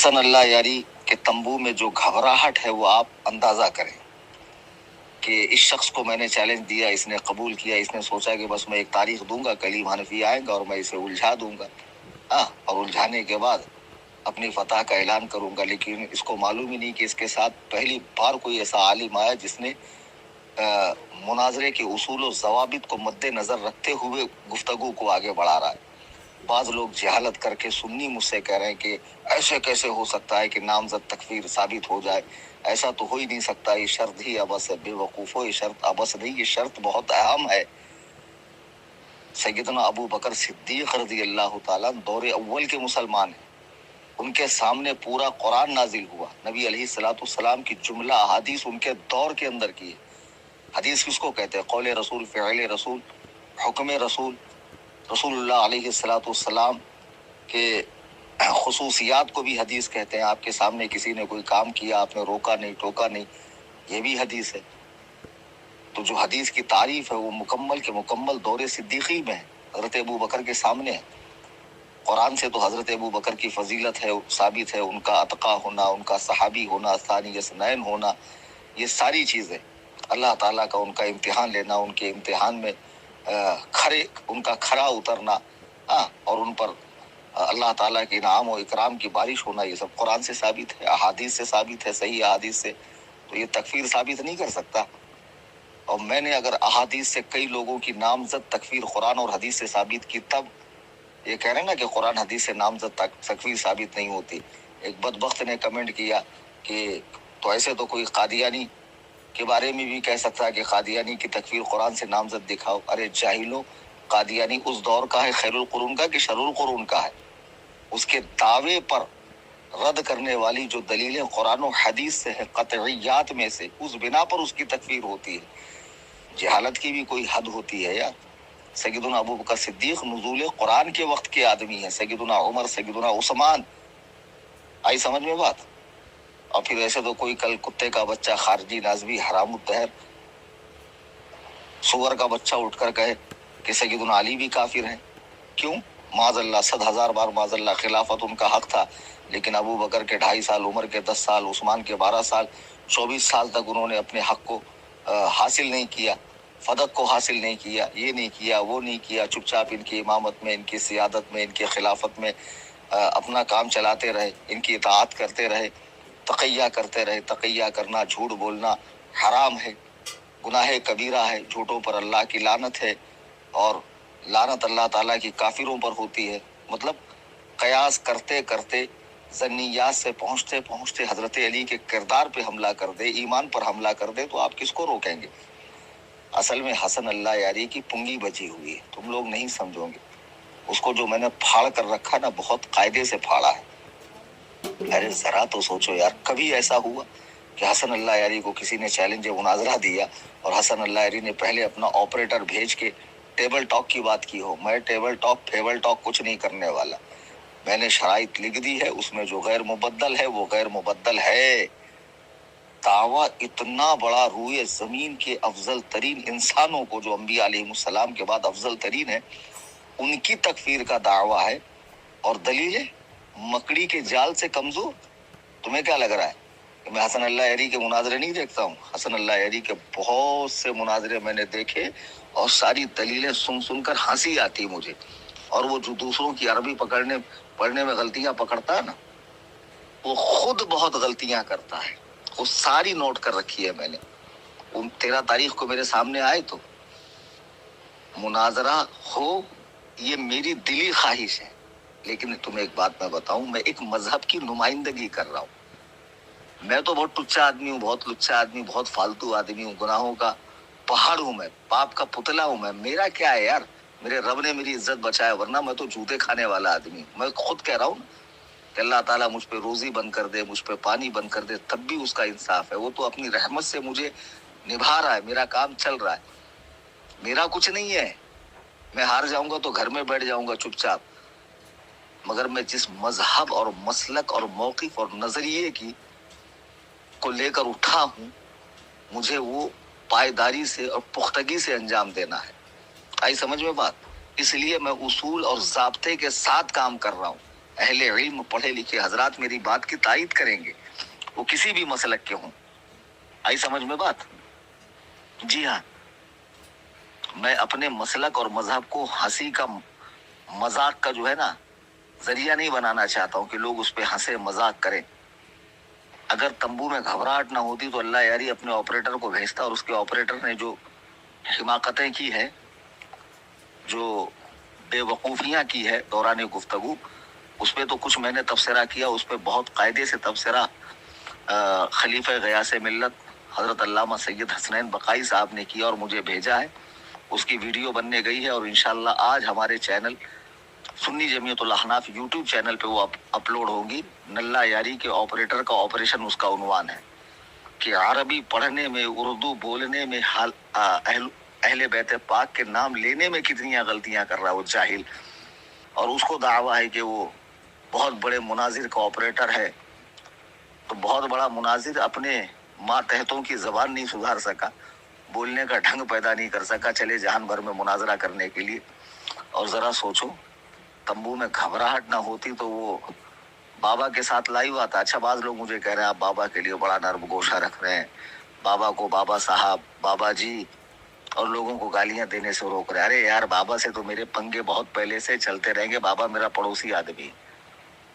حسن اللہ یاری کے تنبو میں جو گھبراہٹ ہے وہ آپ اندازہ کریں کہ اس شخص کو میں نے چیلنج دیا، اس نے قبول کیا، اس نے سوچا کہ بس میں ایک تاریخ دوں گا، کلیم حنفی آئے گا اور میں اسے الجھا دوں گا، اور الجھانے کے بعد اپنی فتح کا اعلان کروں گا. لیکن اس کو معلوم ہی نہیں کہ اس کے ساتھ پہلی بار کوئی ایسا عالم آیا جس نے مناظرے کے اصول و ضوابط کو مد نظر رکھتے ہوئے گفتگو کو آگے بڑھا رہا ہے. بعض لوگ جہالت کر کے سنی مجھ سے کہہ رہے ہیں کہ ایسے کیسے ہو سکتا ہے کہ نامزد تکفیر ثابت ہو جائے، ایسا تو ہو ہی نہیں سکتا، یہ شرط ہی ابس ہے. بے وقوفو، یہ شرط ابس نہیں، یہ شرط بہت اہم ہے. سیدنا ابو بکر صدیق رضی اللہ تعالیٰ دور اول کے مسلمان ہیں، ان کے سامنے پورا قرآن نازل ہوا، نبی علیہ الصلوۃ والسلام کی جملہ احادیث ان کے دور کے اندر کی ہے. حدیث کس کو کہتے ہیں؟ قول رسول، فعل رسول، حکم رسول. رسول اللہ علیہ الصلوۃ والسلام کے خصوصیات کو بھی حدیث کہتے ہیں. آپ کے سامنے کسی نے کوئی کام کیا، آپ نے روکا نہیں، ٹوکا نہیں، یہ بھی حدیث ہے. تو جو حدیث کی تعریف ہے وہ مکمل کے مکمل دور صدیقی میں ہے، حضرت ابو بکر کے سامنے ہے. قرآن سے تو حضرت ابو بکر کی فضیلت ہے، ثابت ہے، ان کا اتقا ہونا، ان کا صحابی ہونا، ثانی اثنین ہونا، یہ ساری چیزیں اللہ تعالیٰ کا ان کا امتحان لینا، ان کے امتحان میں ان کا کھرا اترنا، اور ان پر اللہ تعالیٰ کے انعام و اکرام کی بارش ہونا، یہ سب قرآن سے ثابت ہے، احادیث سے ثابت ہے، صحیح احادیث سے. تو یہ تکفیر ثابت نہیں کر سکتا. اور میں نے اگر احادیث سے کئی لوگوں کی نامزد تکفیر قرآن اور حدیث سے ثابت کی، تب یہ کہہ رہے ہیں نا کہ قرآن حدیث سے نامزد تکفیر ثابت نہیں ہوتی. ایک بدبخت نے کمنٹ کیا کہ تو ایسے تو کوئی قادیانی کے بارے میں بھی کہہ سکتا ہے کہ قادیانی کی تکفیر قرآن سے نامزد دکھاؤ. ارے جاہلوں، قادیانی اس دور کا ہے خیر القرون کا کہ شر القرون کا ہے؟ اس کے دعوے پر رد کرنے والی جو دلیلیں قرآن و حدیث سے ہے، قطعیات میں سے، اس بنا پر اس کی تکفیر ہوتی ہے. جہالت کی بھی کوئی حد ہوتی ہے یار. سیدنا ابو بکر صدیق نزول قرآن کے وقت کے آدمی ہیں، سیدنا عمر، سیدنا عثمان. آئی سمجھ میں بات؟ اور پھر ایسے تو کوئی کل کتے کا بچہ، خارجی نازوی، حرام الدہر، سور کا بچہ اٹھ کر کہے کہ سیدنا علی بھی کافر ہیں. کیوں؟ معاذ اللہ، 100,000 بار معاذ اللہ، خلافت ان کا حق تھا، لیکن ابو بکر کے 2.5 سال، عمر کے 10 سال، عثمان کے 12 سال، 24 سال تک انہوں نے اپنے حق کو حاصل نہیں کیا، فدق کو حاصل نہیں کیا، یہ نہیں کیا، وہ نہیں کیا. چپ چاپ ان کی امامت میں، ان کی سیادت میں، ان کی خلافت میں اپنا کام چلاتے رہے، ان کی اطاعت کرتے رہے، تقیہ کرتے رہے. تقیہ کرنا، جھوٹ بولنا حرام ہے، گناہ کبیرہ ہے، جھوٹوں پر اللہ کی لعنت ہے، اور لعنت اللہ تعالیٰ کی کافروں پر ہوتی ہے. مطلب قیاس کرتے کرتے، ظنیات سے پہنچتے پہنچتے حضرت علی کے کردار پہ حملہ کر دے، ایمان پر حملہ کر دے، تو آپ کس کو روکیں گے؟ اصل میں حسن اللہ یاری کی پنگی بچی ہوئی ہے، تم لوگ نہیں سمجھو گے. اس کو جو میں نے پھاڑ کر رکھا نا، بہت قاعدے سے پھاڑا ہے. ارے ذرا تو سوچو یار، کبھی ایسا ہوا کہ حسن اللہ یاری کو کسی نے چیلنج مناظرہ دیا اور حسن اللہ یاری نے پہلے اپنا آپریٹر بھیج کے ٹیبل ٹاک کی بات کی ہو؟ میں ٹیبل ٹاک، فیبل ٹاک کچھ نہیں کرنے والا. میں نے شرائط لکھ دی ہے، اس میں جو غیر مبدل ہے وہ غیر مبدل ہے. دعویٰ اتنا بڑا، روئے زمین کے افضل ترین انسانوں کو، جو انبیاء علیہ السلام کے بعد افضل ترین ہے، ان کی تکفیر کا دعویٰ ہے، اور دلیل ہے مکڑی کے جال سے کمزور. تمہیں کیا لگ رہا ہے کہ میں حسن اللہ یاری کے مناظرے نہیں دیکھتا ہوں؟ حسن اللہ یاری کے بہت سے مناظرے میں نے دیکھے، اور ساری دلیلیں سن کر ہنسی آتی مجھے. اور وہ جو دوسروں کی عربی پڑھنے میں غلطیاں پکڑتا ہے نا، وہ خود بہت غلطیاں کرتا ہے. وہ ساری نوٹ کر رکھی ہے میں نے. 13 تاریخ کو میرے سامنے آئے تو مناظرہ ہو، یہ میری دلی خواہش ہے. لیکن تمہیں ایک بات میں بتاؤں، میں ایک مذہب کی نمائندگی کر رہا ہوں. میں تو بہت ٹچا آدمی ہوں، بہت لچا آدمی، بہت فالتو آدمی ہوں، گناہوں کا پہاڑ ہوں، میں پاپ کا پتلا ہوں. میرا کیا ہے یار؟ میرے رب نے میری عزت بچایا، ورنہ میں تو جوتے کھانے والا آدمی ہوں. میں خود کہہ رہا ہوں کہ اللہ تعالیٰ مجھ پہ روزی بند کر دے، مجھ پہ پانی بند کر دے، تب بھی اس کا انصاف ہے. وہ تو اپنی رحمت سے مجھے نبھا رہا ہے، میرا کام چل رہا ہے. میرا کچھ نہیں ہے. میں ہار جاؤں گا تو گھر میں بیٹھ جاؤں گا چپ چاپ. مگر میں جس مذہب اور مسلک اور موقف اور نظریے کی کو لے کر اٹھا ہوں، مجھے وہ پائیداری سے اور پختگی سے انجام دینا ہے. آئی سمجھ میں بات؟ اس لیے میں اصول اور ضابطے کے ساتھ کام کر رہا ہوں. اہل علم پڑھے لکھے حضرات میری بات کی تائید کریں گے، وہ کسی بھی مسلک کے ہوں۔ آئی سمجھ میں بات؟ جی ہاں، میں اپنے مسلک اور مذہب کو ہنسی کا مذاق کا جو ہے نا ذریعہ نہیں بنانا چاہتا ہوں کہ لوگ اس پہ ہنسے مذاق کریں۔ اگر تمبو میں گھبراہٹ نہ ہوتی تو اللہ یاری اپنے آپریٹر کو بھیجتا، اور اس کے آپریٹر نے جو حماقتیں کی ہے، جو بے وقوفیاں کی ہے دوران گفتگو، اس پہ تو کچھ میں نے تبصرہ کیا، اس پہ بہت قاعدے سے تبصرہ خلیفہ غیاث ملت حضرت علامہ سید حسنین بقائی صاحب نے کیا اور مجھے بھیجا ہے، اس کی ویڈیو بننے گئی ہے، اور انشاءاللہ آج ہمارے چینل سنی جمعیت الاحناف یوٹیوب چینل پہ وہ اپلوڈ ہوگی۔ نلہ یاری کے آپریٹر کا آپریشن اس کا عنوان ہے کہ عربی پڑھنے میں، اردو بولنے میں، اہل بیت پاک کے نام لینے میں کتنی غلطیاں کر رہا ہے وہ جاہل، اور اس کو دعویٰ ہے کہ وہ بہت بڑے مناظر کا آپریٹر ہے۔ تو بہت بڑا مناظر اپنے ماتحتوں کی زبان نہیں سدھار سکا، بولنے کا ڈھنگ پیدا نہیں کر سکا، چلے جہان بھر میں مناظرہ کرنے کے لیے۔ اور ذرا سوچو، تمبو میں گھبراہٹ نہ ہوتی تو وہ بابا کے ساتھ لائیو آتا۔ اچھا، بعض لوگ مجھے کہہ رہے ہیں آپ بابا کے لیے بڑا نرم گوشہ رکھ رہے ہیں، بابا کو بابا صاحب، بابا جی، اور لوگوں کو گالیاں دینے سے روک رہے ہیں۔ ارے یار، بابا سے تو میرے پنگے بہت پہلے سے چلتے رہیں گے، بابا میرا پڑوسی آدمی۔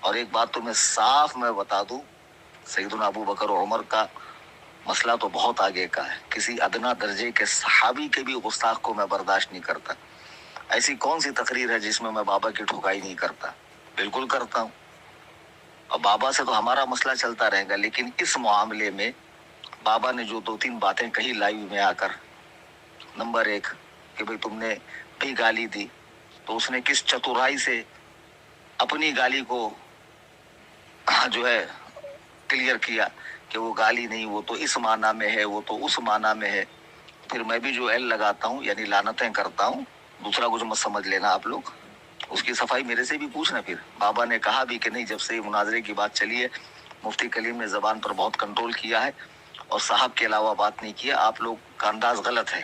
اور ایک بات تو میں بتا دوں، سیدنا ابو بکر و عمر کا مسئلہ تو بہت آگے کا ہے، کسی ادنا درجے کے صحابی کے بھی گستاخ کو میں برداشت نہیں کرتا۔ ایسی کون سی تقریر ہے جس میں بابا کی ٹھکائی نہیں کرتا؟ بالکل کرتا ہوں، اور بابا سے تو ہمارا مسئلہ چلتا رہے گا، لیکن اس معاملے میں بابا نے جو 2-3 باتیں کہی لائیو میں آ کر، نمبر 1 کہ بھئی تم نے بھی گالی دی، تو اس نے کس چترائی سے اپنی گالی کو جو ہے کلیئر کیا کہ وہ گالی نہیں، وہ تو اس معنی میں ہے، وہ تو اس معنی میں ہے۔ پھر میں بھی جو ایل لگاتا ہوں، یعنی لعنتیں کرتا ہوں، دوسرا کچھ مت سمجھ لینا آپ لوگ، اس کی صفائی میرے سے بھی پوچھنا۔ پھر بابا نے کہا بھی کہ نہیں، جب سے مناظرے کی بات چلی ہے مفتی کلیم نے زبان پر بہت کنٹرول کیا ہے اور صاحب کے علاوہ بات نہیں کیا، آپ لوگ کا انداز غلط ہے۔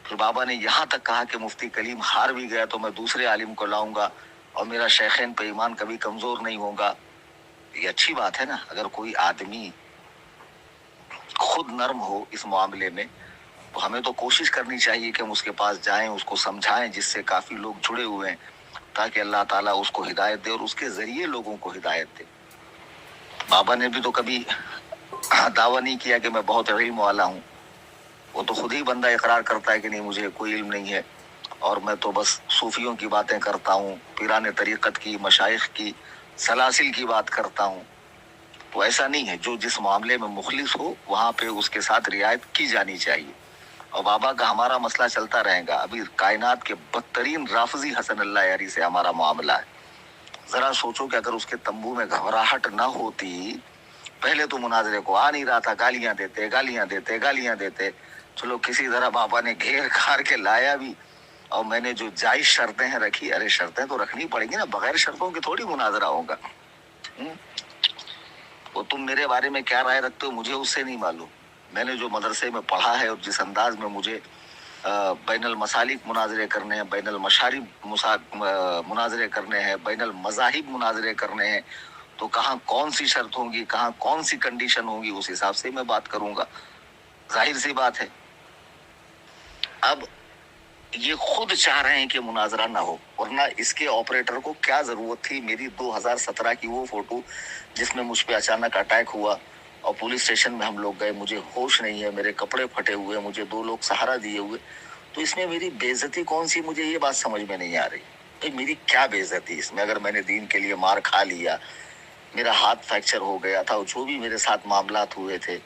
پھر بابا نے یہاں تک کہا کہ مفتی کلیم ہار بھی گیا تو میں دوسرے عالم کو لاؤں گا اور میرا شیخین پہ ایمان کبھی کمزور نہیں ہوگا۔ یہ اچھی بات ہے نا، اگر کوئی آدمی خود نرم ہو اس معاملے میں تو ہمیں تو کوشش کرنی چاہیے کہ ہم اس کے پاس جائیں، اس کو سمجھائیں، جس سے کافی لوگ جڑے ہوئے ہیں، تاکہ اللہ تعالیٰ اس کو ہدایت دے اور اس کے ذریعے لوگوں کو ہدایت دے۔ بابا نے بھی تو کبھی دعویٰ نہیں کیا کہ میں بہت علم والا ہوں، وہ تو خود ہی بندہ اقرار کرتا ہے کہ نہیں، مجھے کوئی علم نہیں ہے اور میں تو بس صوفیوں کی باتیں کرتا ہوں، پیران طریقت کی، مشائخ کی، سلاسل کی بات کرتا ہوں۔ تو ایسا نہیں ہے، جو جس معاملے میں مخلص ہو وہاں پہ اس کے ساتھ رعایت کی جانی چاہیے۔ اور بابا کا ہمارا مسئلہ چلتا رہے گا، ابھی کائنات کے بدترین رافضی حسن اللہ یاری سے ہمارا معاملہ ہے۔ ذرا سوچو کہ اگر اس کے تمبو میں گھبراہٹ نہ ہوتی، پہلے تو مناظرے کو آ نہیں رہا تھا، گالیاں دیتے، چلو کسی طرح بابا نے گھیر کھار کے لایا بھی، اور میں نے جو جائز شرطیں ہیں رکھی۔ ارے شرطیں تو رکھنی پڑیں گی نا، بغیر شرطوں کے تھوڑی مناظرہ ہوگا۔ وہ تم میرے بارے میں کیا رائے رکھتے ہو مجھے اس سے نہیں معلوم، میں نے جو مدرسے میں پڑھا ہے اور جس انداز میں مجھے بین المسالک مناظرے کرنے ہیں، بین المشارب مناظرے کرنے ہیں، بین المذاہب مناظرے کرنے ہیں، تو کہاں کون سی شرط ہوگی، کہاں کون سی کنڈیشن ہوگی، اس حساب سے میں بات کروں گا، ظاہر سی بات ہے۔ اب یہ خود چاہ رہے ہیں کہ مناظرہ نہ ہو، ورنہ اس کے آپریٹر کو کیا ضرورت تھی میری 2017 کی وہ فوٹو جس میں مجھ پہ اچانک اٹیک ہوا اور پولیس اسٹیشن میں ہم لوگ گئے، مجھے ہوش نہیں ہے، میرے کپڑے پھٹے ہوئے، مجھے 2 لوگ سہارا دیے ہوئے، تو اس میں میری بے عزتی کون سی، مجھے یہ بات سمجھ میں نہیں آ رہی۔ میری کیا بے عزتی اس میں؟ اگر میں نے دین کے لیے مار کھا لیا، میرا ہاتھ فریکچر ہو گیا تھا، جو بھی میرے ساتھ معاملات ہوئے تھے،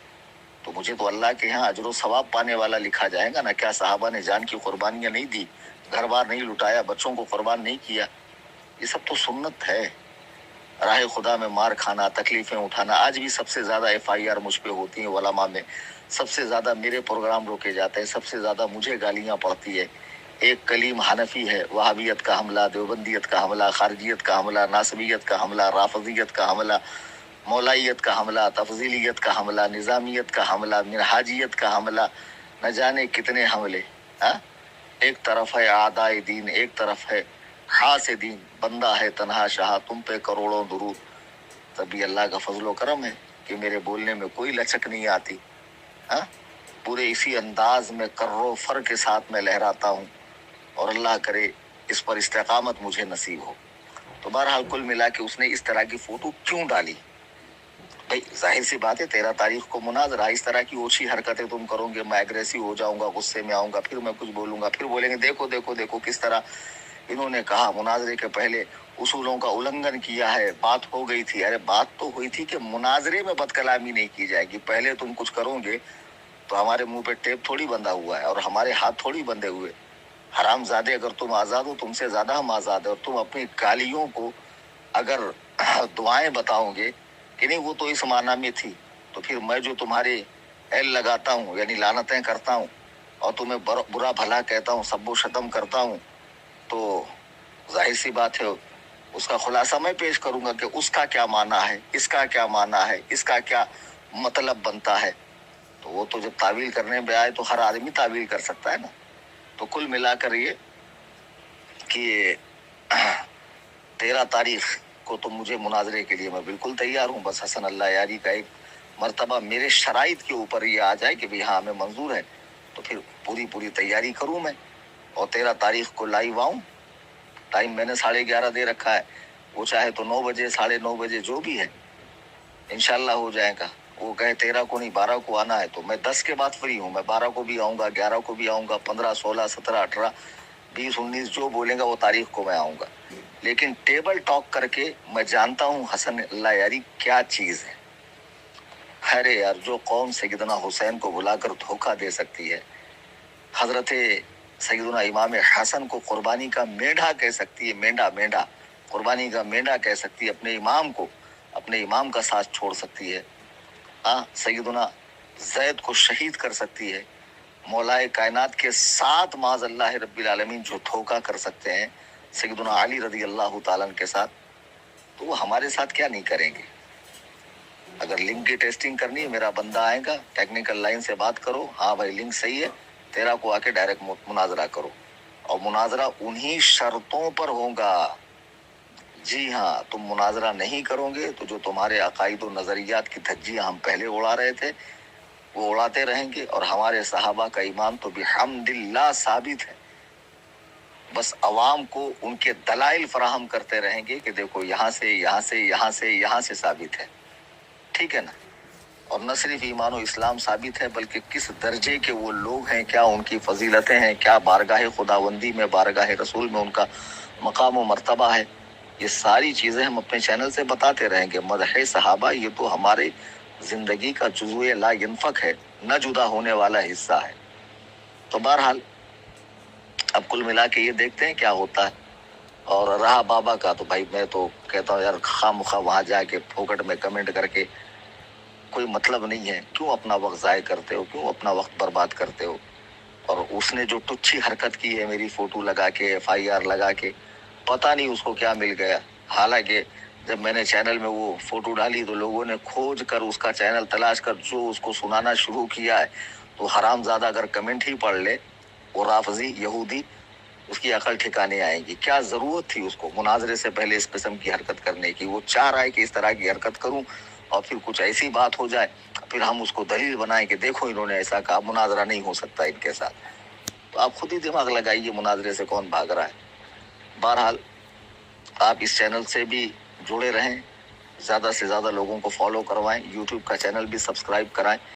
تو مجھے تو اللہ کے یہاں اجر و ثواب پانے والا لکھا جائے گا نا۔ کیا صحابہ نے جان کی قربانیاں نہیں دی، گھر بار نہیں لٹایا، بچوں کو قربان نہیں کیا؟ یہ سب تو سنت ہے۔ راہ خدا میں مار کھانا، تکلیفیں اٹھانا، آج بھی سب سے زیادہ FIR مجھ پہ ہوتی ہیں علماء میں، سب سے زیادہ میرے پروگرام روکے جاتے ہیں، سب سے زیادہ مجھے گالیاں پڑتی ہے۔ ایک کلیم حنفی ہے، وہابیت کا حملہ، دیوبندیت کا حملہ، خارجیت کا حملہ، ناصبیت کا حملہ، رافضیت کا حملہ، مولائیت کا حملہ، تفضیلیت کا حملہ، نظامیت کا حملہ، منہاجیت کا حملہ، نہ جانے کتنے حملے۔ ایک طرف ہے اعدائے دین، ایک طرف ہے ہاں سے دین بندہ ہے تنہا شاہ تم پہ کروڑوں درود. تبھی اللہ کا فضل و کرم ہے کہ میرے بولنے میں کوئی لچک نہیں آتی. ہاں پورے اسی انداز میں کرو فر کے ساتھ میں لہراتا ہوں اور اللہ کرے اس پر استقامت مجھے نصیب ہو. تو بہرحال کل ملا کے اس نے اس طرح کی فوٹو کیوں ڈالی؟ بھائی ظاہر سی بات ہے 13 تاریخ کو مناظرہ. اس طرح کی اوچھی حرکتیں تم کرو گے میں اگریسو ہو جاؤں گا, غصے میں آؤں گا, پھر میں کچھ بولوں گا, پھر بولیں گے دیکھو دیکھو دیکھو کس طرح انہوں نے کہا مناظرے کے پہلے اصولوں کا النگھن کیا ہے. بات ہو گئی تھی, ارے بات تو ہوئی تھی کہ مناظرے میں بد کلامی نہیں کی جائے گی. پہلے تم کچھ کرو گے تو ہمارے منہ پہ ٹیپ تھوڑی بندھا ہوا ہے اور ہمارے ہاتھ تھوڑی بندھے ہوئے. حرام زادے اگر تم آزاد ہو, تم سے زیادہ ہم آزاد ہیں, اور تم اپنی گالیوں کو اگر دعائیں بتاؤ گے کہ نہیں وہ تو اس معنی میں تھی, تو پھر میں جو تمہارے ایل لگاتا ہوں یعنی لعنتیں کرتا ہوں اور تمہیں برا بھلا کہتا ہوں, سب و شتم کرتا ہوں, تو ظاہر سی بات ہے اس کا خلاصہ میں پیش کروں گا کہ اس کا کیا معنی ہے, اس کا کیا معنی ہے, اس کا کیا مطلب بنتا ہے. تو وہ تو جب تعویل کرنے میں آئے تو ہر آدمی تعویل کر سکتا ہے نا. تو کل ملا کر یہ کہ 13 تاریخ کو تو مجھے مناظرے کے لیے میں بالکل تیار ہوں. بس حسن اللہ یاری کا ایک مرتبہ میرے شرائط کے اوپر یہ آ جائے کہ بھی ہاں ہمیں منظور ہے, تو پھر پوری تیاری کروں میں اور 13 تاریخ کو لائیو آؤں. ٹائم میں نے 11:30 دے رکھا ہے, وہ چاہے تو 9 بجے 9:30 بجے جو بھی ہے انشاءاللہ ہو جائے گا. وہ کہے 13 کو نہیں 12 کو آنا ہے تو میں 10 کے بعد فری ہوں. میں 12 کو بھی آؤں گا, 11 کو بھی آؤں گا, 15, 16, 17, 18, 20, 19 جو بولیں گا وہ تاریخ کو میں آؤں گا. لیکن ٹیبل ٹاک کر کے میں جانتا ہوں حسن اللہ یاری کیا چیز ہے. ارے یار جو قوم سیدنا حسین کو بلا کر دھوکہ دے سکتی ہے, حضرت سیدنا امام حسن کو قربانی کا مینڈھا کہہ سکتی ہے, مینڈا قربانی کا مینڈا کہہ سکتی ہے, اپنے امام کو اپنے امام کا ساتھ چھوڑ سکتی ہے, سیدنا زید کو شہید کر سکتی ہے, مولائے کائنات کے ساتھ معاذ اللہ رب العالمین جو دھوکہ کر سکتے ہیں سیدنا علی رضی اللہ تعالیٰ کے ساتھ, تو وہ ہمارے ساتھ کیا نہیں کریں گے. اگر لنک کی ٹیسٹنگ کرنی ہے میرا بندہ آئے گا, ٹیکنیکل لائن سے بات کرو, ہاں بھائی لنک صحیح ہے, 13 کو آ کے ڈائریکٹ مناظرہ کرو اور مناظرہ انہی شرطوں پر ہوگا. جی ہاں, تم مناظرہ نہیں کرو گے تو جو تمہارے عقائد و نظریات کی دھجیاں ہم پہلے اڑا رہے تھے وہ اڑاتے رہیں گے, اور ہمارے صحابہ کا ایمان تو بحمداللہ ثابت ہے. بس عوام کو ان کے دلائل فراہم کرتے رہیں گے کہ دیکھو یہاں سے ثابت ہے, ٹھیک ہے نا. اور نہ صرف ایمان و اسلام ثابت ہے بلکہ کس درجے کے وہ لوگ ہیں, کیا ان کی فضیلتیں ہیں, کیا بارگاہ خداوندی میں بارگاہ رسول میں ان کا مقام و مرتبہ ہے. یہ ساری چیزیں ہم اپنے چینل سے بتاتے رہیں گے. مدح صحابہ یہ تو ہمارے زندگی کا جزو لا ینفک ہے, نہ جدا ہونے والا حصہ ہے. تو بہرحال اب کل ملا کے یہ دیکھتے ہیں کیا ہوتا ہے. اور رہا بابا کا, تو بھائی میں تو کہتا ہوں یار خواہ مخواہ وہاں جا کے پھوکٹ میں کمنٹ کر کے کوئی مطلب نہیں ہے. کیوں اپنا وقت ضائع کرتے ہو, کیوں اپنا وقت برباد کرتے ہو. اور اس نے جو ٹچھی حرکت کی ہے میری فوٹو لگا کے FIR لگا کے, پتہ نہیں اس کو کیا مل گیا. حالانکہ جب میں نے چینل میں وہ فوٹو ڈالی تو لوگوں نے کھوج کر اس کا چینل تلاش کر جو اس کو سنانا شروع کیا ہے, تو حرام زادہ اگر کمنٹ ہی پڑھ لے وہ رافضی یہودی, اس کی عقل ٹھکانے آئے گی. کیا ضرورت تھی اس کو مناظرے سے پہلے اس قسم کی حرکت کرنے کی. وہ چاہ رہا ہے کہ اس طرح کی حرکت کروں اور پھر کچھ ایسی بات ہو جائے پھر ہم اس کو دلیل بنائیں کہ دیکھو انہوں نے ایسا کہا, مناظرہ نہیں ہو سکتا ان کے ساتھ. تو آپ خود ہی دماغ لگائیے مناظرے سے کون بھاگ رہا ہے. بہرحال آپ اس چینل سے بھی جڑے رہیں, زیادہ سے زیادہ لوگوں کو فالو کروائیں, یوٹیوب کا چینل بھی سبسکرائب کرائیں.